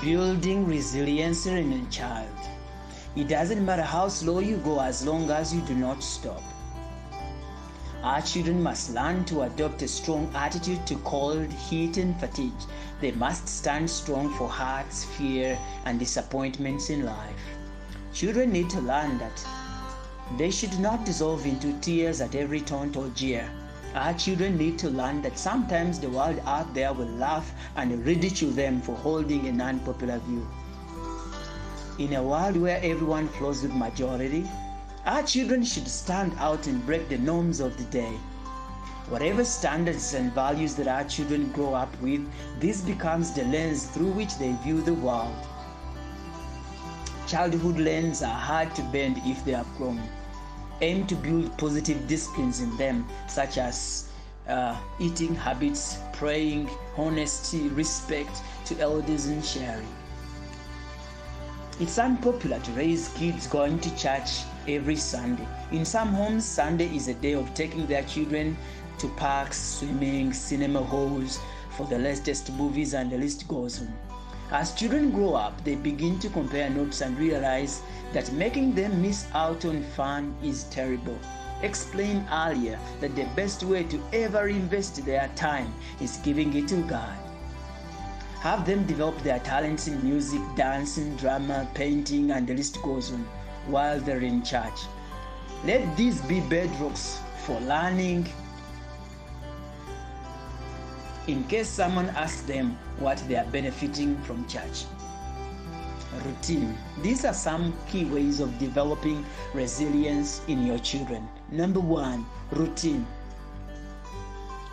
Building resilience in a child. It doesn't matter how slow you go as long as you do not stop. Our children must learn to adopt a strong attitude to cold, heat, and fatigue. They must stand strong for hurts, fear, and disappointments in life. Children need to learn that they should not dissolve into tears at every taunt or jeer. Our children need to learn that sometimes the world out there will laugh and ridicule them for holding an unpopular view. In a world where everyone flows with majority, our children should stand out and break the norms of the day. Whatever standards and values that our children grow up with, this becomes the lens through which they view the world. Childhood lenses are hard to bend if they have grown. Aim to build positive disciplines in them, such as eating habits, praying, honesty, respect to elders, and sharing. It's unpopular to raise kids going to church every Sunday. In some homes, Sunday is a day of taking their children to parks, swimming, cinema halls for the latest movies, and the list goes on. As children grow up, they begin to compare notes and realize that making them miss out on fun is terrible. Explained earlier that the best way to ever invest their time is giving it to God. Have them develop their talents in music, dancing, drama, painting, and the list goes on while they're in church. Let these be bedrocks for learning. In case someone asks them what they are benefiting from church. Routine. These are some key ways of developing resilience in your children. Number 1, routine.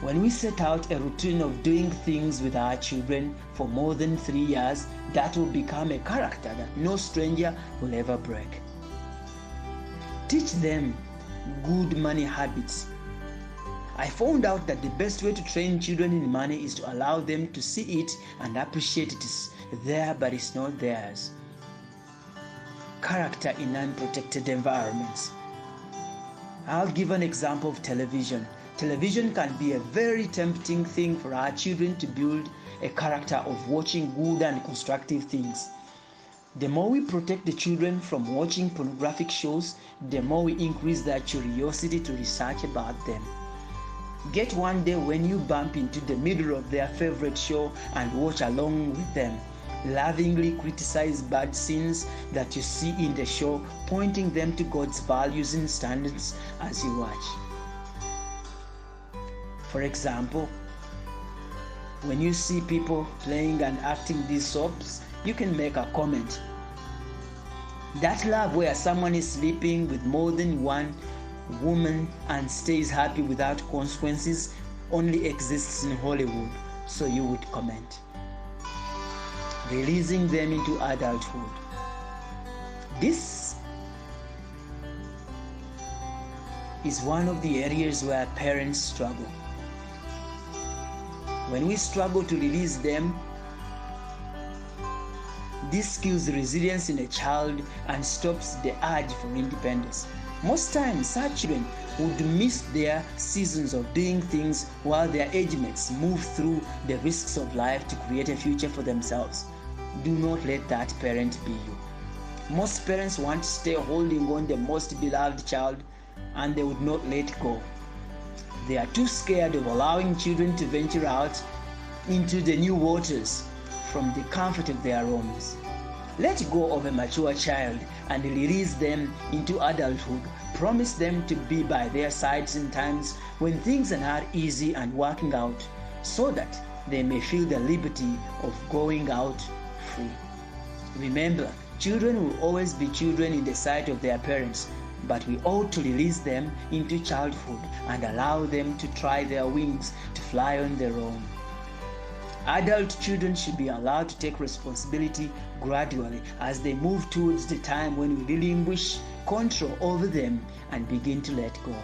When we set out a routine of doing things with our children for more than 3 years, that will become a character that no stranger will ever break. Teach them good money habits. I found out that the best way to train children in money is to allow them to see it and appreciate it is there, but it's not theirs. Character in unprotected environments. I'll give an example of television. Television can be a very tempting thing for our children to build a character of watching good and constructive things. The more we protect the children from watching pornographic shows, the more we increase their curiosity to research about them. Get one day when you bump into the middle of their favorite show and watch along with them. Lovingly criticize bad scenes that you see in the show, pointing them to God's values and standards as you watch. For example, when you see people playing and acting these soaps, you can make a comment. That love where someone is sleeping with more than one woman and stays happy without consequences only exists in Hollywood, so you would comment. Releasing them into adulthood. This is one of the areas where parents struggle. When we struggle to release them, this kills resilience in a child and stops the urge for independence. Most times, such children would miss their seasons of doing things while their age mates move through the risks of life to create a future for themselves. Do not let that parent be you. Most parents want to stay holding on the most beloved child and they would not let go. They are too scared of allowing children to venture out into the new waters from the comfort of their homes. Let go of a mature child and release them into adulthood. Promise them to be by their sides in times when things are not easy and working out, so that they may feel the liberty of going out free. Remember, children will always be children in the sight of their parents, but we ought to release them into childhood and allow them to try their wings to fly on their own. Adult children should be allowed to take responsibility gradually as they move towards the time when we relinquish control over them and begin to let go.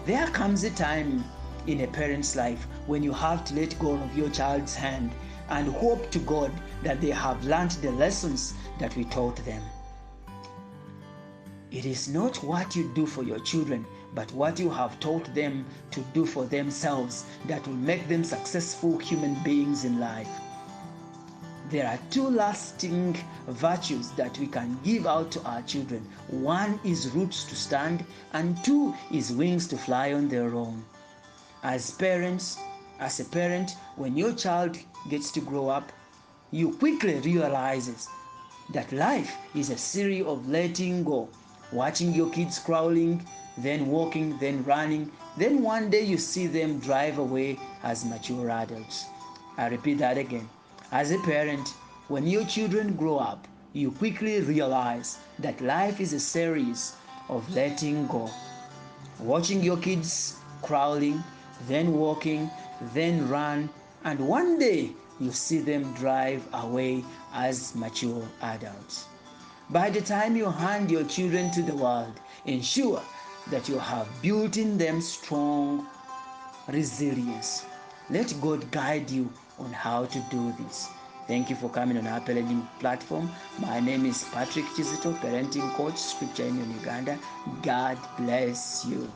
There comes a time in a parent's life when you have to let go of your child's hand and hope to God that they have learned the lessons that we taught them. It is not what you do for your children, but what you have taught them to do for themselves that will make them successful human beings in life. there are two lasting virtues that we can give out to our children. One is roots to stand, and two is wings to fly on their own. As a parent, when your child gets to grow up, you quickly realize that life is a series of letting go, watching your kids crawling, then walking, then running, then one day you see them drive away as mature adults. I repeat that again. As a parent, when your children grow up, you quickly realize that life is a series of letting go, watching your kids crawling, then walking, then run, and one day you see them drive away as mature adults. By the time you hand your children to the world, ensure that you have built in them strong resilience. Let God guide you on how to do this. Thank you for coming on our parenting platform. My name is Patrick Chizito, parenting coach, scripture in Uganda. God bless you.